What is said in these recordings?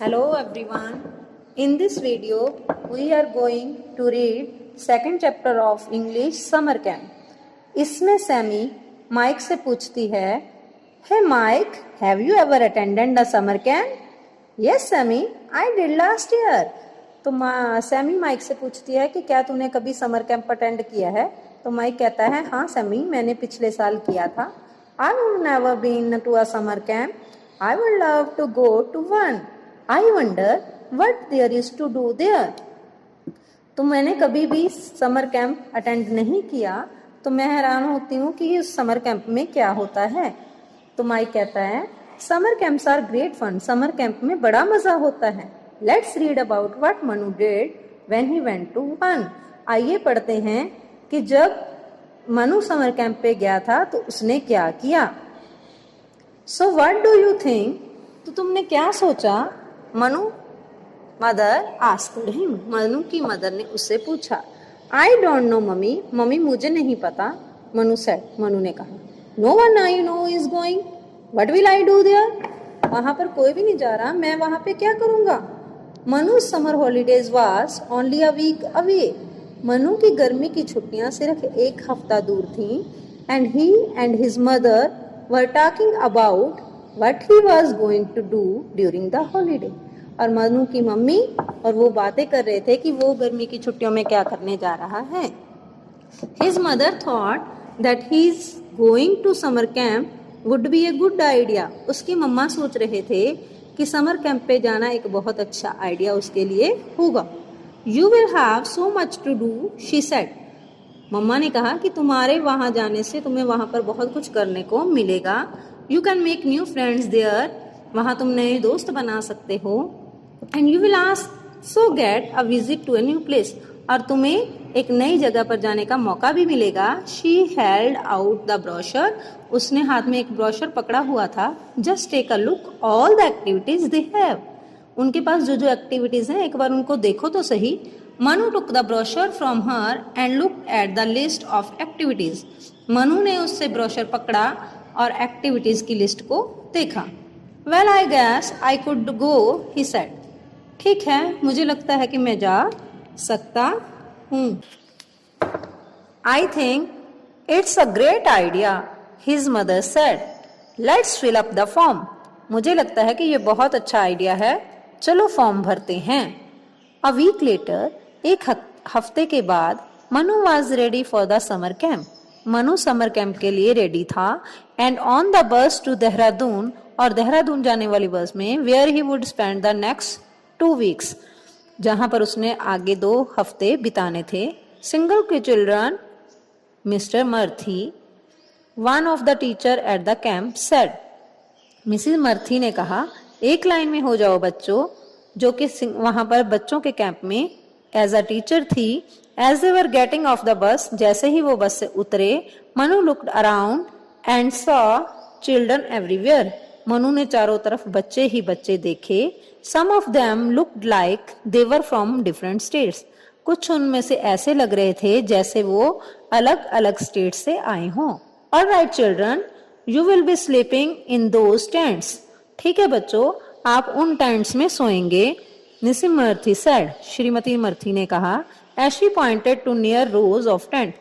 Hello everyone. In this video, we are going to read second chapter of English Summer Camp. इसमें Sami mic से पूछती है, Hey Mike, have you ever attended a summer camp? Yes Sammy, I did last year. तो Sami mic से पूछती है कि क्या तूने कभी समर कैंप अटेंड किया है? तो माइक कहता है, हाँ सैमी, मैंने पिछले साल किया था. I would never been to a summer camp. I would love to go to one. I wonder what there is to do there. तो मैंने कभी भी समर कैंप अटेंड नहीं किया, तो मैं हैरान होती हूँ कि उस समर कैंप में क्या होता है. तो माइक कहता है, summer camps are great fun. Summer camp में बड़ा मजा होता है. Let's read about what Manu did when he went to one. आइए पढ़ते हैं कि जब मनु समर कैंप पे गया था तो उसने क्या किया. So what do you think? तो तुमने क्या सोचा? Manu mother asked him. Manu की मदर ने उससे पूछा. I don't know mummy. Mummy मुझे नहीं पता. मनु सेड. मनु ने कहा. No one I know is going. What will I do there? वहां पर कोई भी नहीं जा रहा, मैं वहां पे क्या करूंगा? Manu summer holidays was only a week away. Manu की गर्मी की छुट्टियां सिर्फ एक हफ्ता दूर थीं. And he and his mother were talking about what he was going to do during the holiday. और मनु की मम्मी और वो बातें कर रहे थे कि वो गर्मी की छुट्टियों में क्या करने जा रहा है. His mother thought that he is going to summer camp would be a good idea. उसकी मम्मा सोच रहे थे कि समर कैंप पे जाना एक बहुत अच्छा आइडिया उसके लिए होगा. You will have so much to do she said. मम्मा ने कहा कि तुम्हारे वहां जाने से तुम्हें वहां पर बहुत कुछ करने को मिलेगा. You can make new friends there. वहां तुम नए दोस्त बना सकते हो. And you will ask so get a visit to a new place. और तुम्हें एक नई जगह पर जाने का मौका भी मिलेगा. She held out the brochure. उसने हाथ में एक ब्रोशर पकड़ा हुआ था. Just take a look all the activities they have. उनके पास जो जो एक्टिविटीज हैं एक बार उनको देखो तो सही. Manu took the brochure from her and look at the list of activities. Manu ने उससे ब्रोशर पकड़ा और एक्टिविटीज की लिस्ट को देखा. Well I gas I could go he said. ठीक है, मुझे लगता है कि मैं जा सकता हूँ. I think it's a great idea his mother said. Let's fill up the form. मुझे लगता है कि ये बहुत अच्छा आइडिया है, चलो फॉर्म भरते हैं. अ वीक लेटर, एक हफ्ते के बाद, Manu was ready for the summer camp. Manu summer camp के लिए रेडी था. And on the bus to Dehradun. और देहरादून जाने वाली बस में where he would spend the next 2 weeks. जहां पर उसने आगे 2 हफ्ते बिताने थे. सिंगल के children Mr Murthy one of the teacher at the camp said. Mrs Murthy ने कहा, एक लाइन में हो जाओ बच्चों, जो कि वहां पर बच्चों के कैंप में एज अ टीचर थी. As they were getting off the bus. जैसे ही वो बस से उतरे, Manu looked around and saw children everywhere. Manu ने चारों तरफ बच्चे ही बच्चे देखे. Some of them looked like they were from different states. कुछ उनमें से ऐसे लग रहे थे जैसे वो अलग अलग स्टेट से आए हों. Alright children, you will be sleeping in those tents. ठीक है बच्चों, आप उन टेंट्स में सोएंगे. Mrs Murthy said. श्रीमती मर्थी ने कहा. As she pointed to near rows of tent.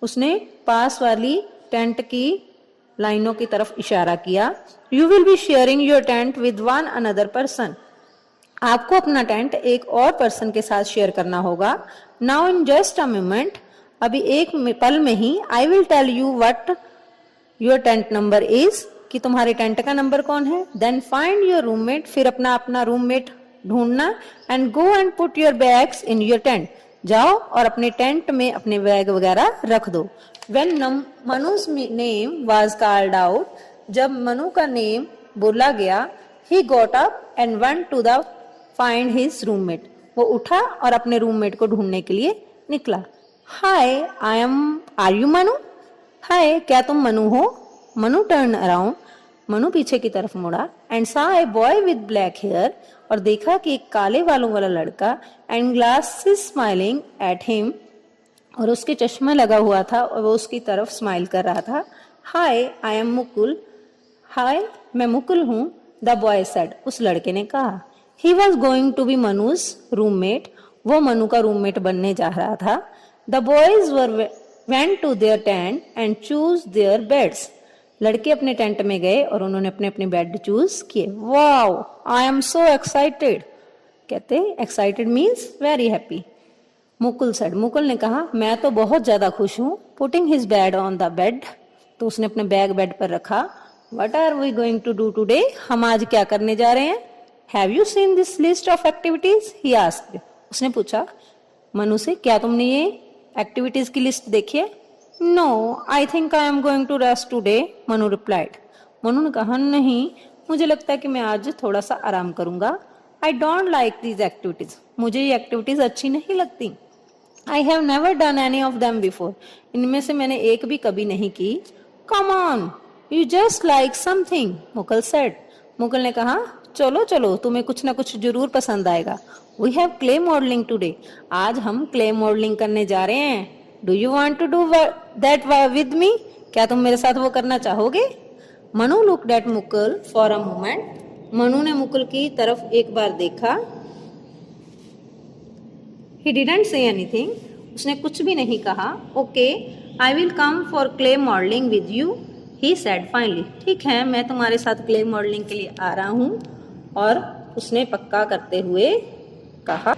उसने पास वाली टेंट की लाइनों की तरफ इशारा किया. You will be sharing your tent with one another person. आपको अपना टेंट एक और पर्सन के साथ शेयर करना होगा. Now in just a moment. अभी एक पल में ही I will tell you what your tent number is. कि तुम्हारे टेंट का नंबर कौन है. Then find your roommate. फिर अपना रूममेट ढूंढना. And go and put your bags in your tent. जाओ और अपने टेंट में अपने बैग वगैरह रख दो. When Manu's name was called out, जब मनु का नेम बोला गया, he got up and went to the find his roommate. वो उठा और अपने रूममेट को ढूंढने के लिए निकला. Hi, are you Manu? Hi, क्या तुम मनु हो? Manu turned around. मनु पीछे की तरफ मुड़ा and saw a boy with black hair. और देखा कि एक काले बालों वाला लड़का and glasses smiling at him. और उसके चश्मा लगा हुआ था और वो उसकी तरफ स्माइल कर रहा था. हाय आई एम मुकुल. हाय मैं मुकुल हूँ. The boy said. उस लड़के ने कहा. He was going to be Manu's roommate, वो मनु का रूममेट बनने जा रहा था। The boys went to their tent and choose their beds, लड़के अपने टेंट में गए और उन्होंने अपने अपने बेड चूज किए। Wow I am so excited, कहते excited means very happy. Mukul said, Mukul ने कहा मैं तो बहुत ज्यादा खुश हूँ। Putting his bag on the bed, तो उसने अपना बैग बेड पर रखा। What are we going to do today, हम आज क्या करने जा रहे हैं। Have you seen this list of activities, he asked, उसने पूछा मनु से क्या तुमने ये एक्टिविटीज की लिस्ट देखी है। No I think I am going to rest today, Manu replied, Manu ने कहा नहीं मुझे लगता है कि मैं आज थोड़ा सा आराम करूंगा। I don't like these activities, मुझे ये एक्टिविटीज अच्छी नहीं लगती। I have never done any of them before, इनमें से मैंने एक भी कभी नहीं की। Come on you just like something, Mukul said, Mukul ने कहा चलो चलो तुम्हें कुछ ना कुछ जरूर पसंद आएगा। We have clay modelling today, आज हम क्ले मॉडलिंग करने जा रहे हैं। Do you want to do that with me, क्या तुम मेरे साथ वो करना चाहोगे। Manu looked at Mukul for a moment, Manu ने मुकुल की तरफ एक बार देखा। He didn't say anything, उसने कुछ भी नहीं कहा। Okay, I will come for clay modeling with you, he said finally, ठीक है मैं तुम्हारे साथ क्ले मॉडलिंग के लिए आ रहा हूँ, और उसने पक्का करते हुए कहा।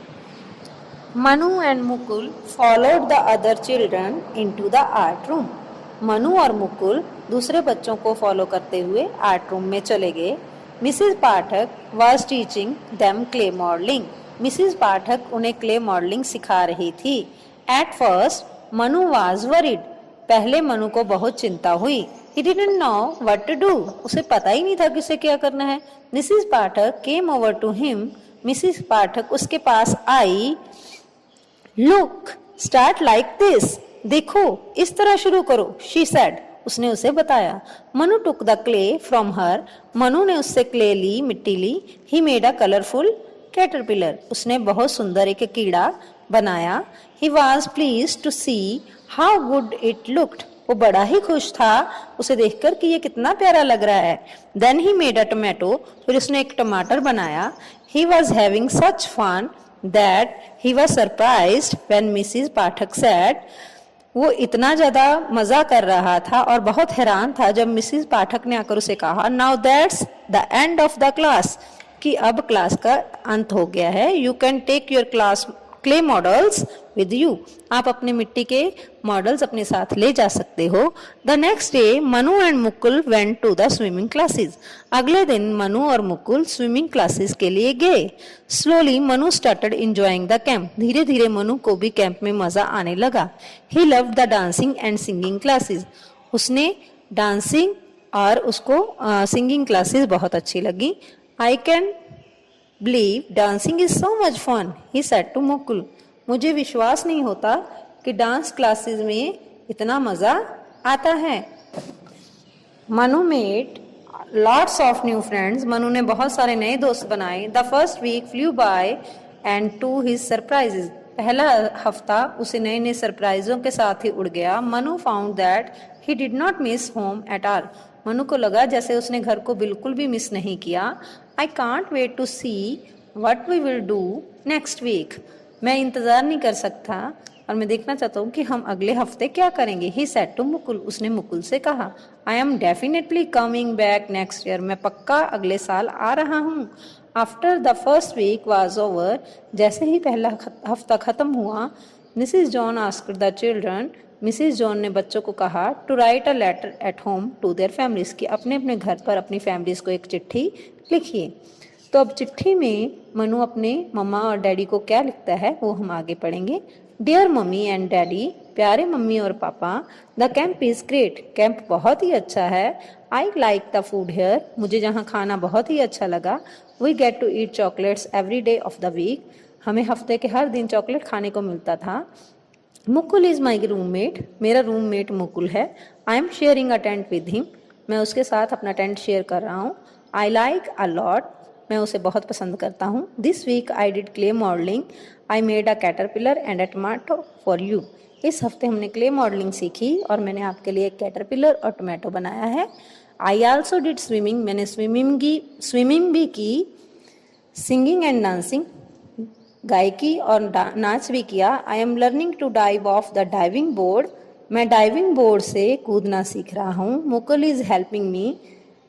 Manu and Mukul followed the other children into the art room, Manu और मुकुल दूसरे बच्चों को फॉलो करते हुए आर्ट रूम में चले गए। Mrs Pathak was teaching them clay modelling, Mrs Pathak उन्हें क्ले मॉडलिंग सिखा रही थी। At first Manu was worried, पहले मनु को बहुत चिंता हुई। He didn't know what to do, उसे पता ही नहीं था कि उसे क्या करना है। Mrs Pathak came over to him, Mrs Pathak उसके पास आई। लुक स्टार्ट लाइक दिस, देखो इस तरह शुरू करो, शी सेड, उसने उसे बताया। Manu took the clay from her, Manu ने उससे क्ले ली, मिट्टी ली। He made a colourful caterpillar, उसने बहुत सुंदर एक कीड़ा बनाया। He was pleased to see how good it looked, वो बड़ा ही खुश था उसे देखकर कि ये कितना प्यारा लग रहा है। Then he made a tomato, फिर उसने एक टमाटर बनाया। He was having such fun that he was surprised when Mrs Pathak said, वो इतना ज्यादा मजा कर रहा था और बहुत हैरान था जब मिसेज पाठक ने आकर उसे कहा now that's the end of the class, कि अब क्लास का अंत हो गया है। You can take your class clay models with you, आप अपने मिट्टी के मॉडल्स अपने साथ ले जा सकते हो। The next day Manu and Mukul went to the swimming classes, अगले दिन मनु और मुकुल स्विमिंग क्लासेस के लिए गए। Slowly Manu started enjoying the camp, धीरे धीरे मनु को भी कैंप में मजा आने लगा। He loved the dancing and singing classes, उसने डांसिंग और उसको सिंगिंग क्लासेस बहुत अच्छी लगी। I can believe dancing is so much fun, he said to Mukul, मुझे विश्वास नहीं होता कि डांस क्लासेस में इतना मजा आता है। Manu made lots of new friends, Manu ने बहुत सारे नए दोस्त बनाए। The first week flew by and to his surprises, पहला हफ्ता उसे नए नए सरप्राइजों के साथ ही उड़ गया। Manu found that he did not miss home at all, Manu को लगा जैसे उसने घर को बिल्कुल भी मिस नहीं किया। I can't wait to see what we will do next week, मैं इंतजार नहीं कर सकता और मैं देखना चाहता हूँ कि हम अगले हफ्ते क्या करेंगे। ही सेड टू मुकुल, उसने मुकुल से कहा I am definitely coming back next year, मैं पक्का अगले साल आ रहा हूँ। After the first week was over, जैसे ही पहला हफ्ता खत्म हुआ, Mrs John asked the children, Mrs John ने बच्चों को कहा to write a letter at home to their families, कि अपने अपने घर पर अपनी फैमिलीज को एक चिट्ठी लिखिए। तो अब चिट्ठी में मनु अपने मम्मा और डैडी को क्या लिखता है वो हम आगे पढ़ेंगे। डियर मम्मी एंड डैडी, प्यारे मम्मी और पापा, the camp is great, camp बहुत ही अच्छा है। I like the food here, मुझे जहाँ खाना बहुत ही अच्छा लगा। We get to eat chocolates every day of the week, हमें हफ्ते के हर दिन चॉकलेट खाने को मिलता था। मुकुल इज माई रूममेट, मेरा रूममेट मुकुल है। I am sharing a tent with him, मैं उसके साथ अपना टेंट शेयर कर रहा हूँ। आई लाइक अ लॉट, मैं उसे बहुत पसंद करता हूँ। This week I did clay modelling, I made a caterpillar and a tomato for you, इस हफ्ते हमने क्ले मॉडलिंग सीखी और मैंने आपके लिए एक कैटरपिलर और टोमेटो बनाया है। आई आल्सो डिड स्विमिंग, मैंने स्विमिंग भी की। सिंगिंग एंड डांसिंग, गायकी और नाच भी किया। I am learning to dive off the diving board, मैं डाइविंग बोर्ड से कूदना सीख रहा हूँ। Mukul is helping me,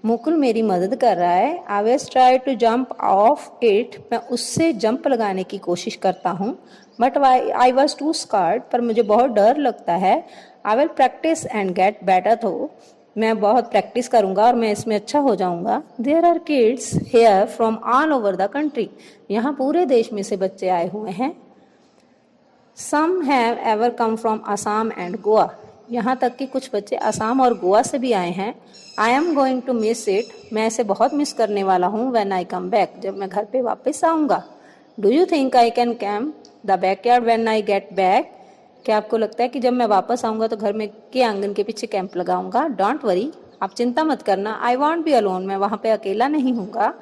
Mukul मेरी मदद कर रहा है। I will try to jump off it, मैं उससे जंप लगाने की कोशिश करता हूँ। But I was too scared, पर मुझे बहुत डर लगता है। I will practise and get better, तो मैं बहुत प्रैक्टिस करूंगा और मैं इसमें अच्छा हो जाऊंगा। There are kids here from all over the country, यहाँ पूरे देश में से बच्चे आए हुए हैं। Some have ever come from Assam and Goa, यहाँ तक कि कुछ बच्चे असम और गोवा से भी आए हैं। I am going to miss it, मैं इसे बहुत मिस करने वाला हूँ। व्हेन आई कम बैक, जब मैं घर पे वापस आऊँगा। Do you think I can camp the backyard when I get back, क्या आपको लगता है कि जब मैं वापस आऊँगा तो घर में के आंगन के पीछे कैंप लगाऊंगा। डोंट वरी, आप चिंता मत करना। आई वॉन्ट बी अलोन, मैं वहाँ पे अकेला नहीं हूँगा।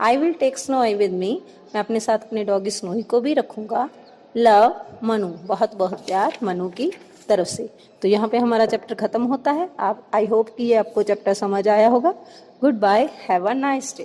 I will take Snowy with me, मैं अपने साथ अपने डॉगी स्नोई को भी रखूँगा। लव मनु, बहुत बहुत प्यार मनु की तरफ से। तो यहाँ पे हमारा चैप्टर खत्म होता है। आप आई होप कि ये आपको चैप्टर समझ आया होगा। Goodbye, have a nice day.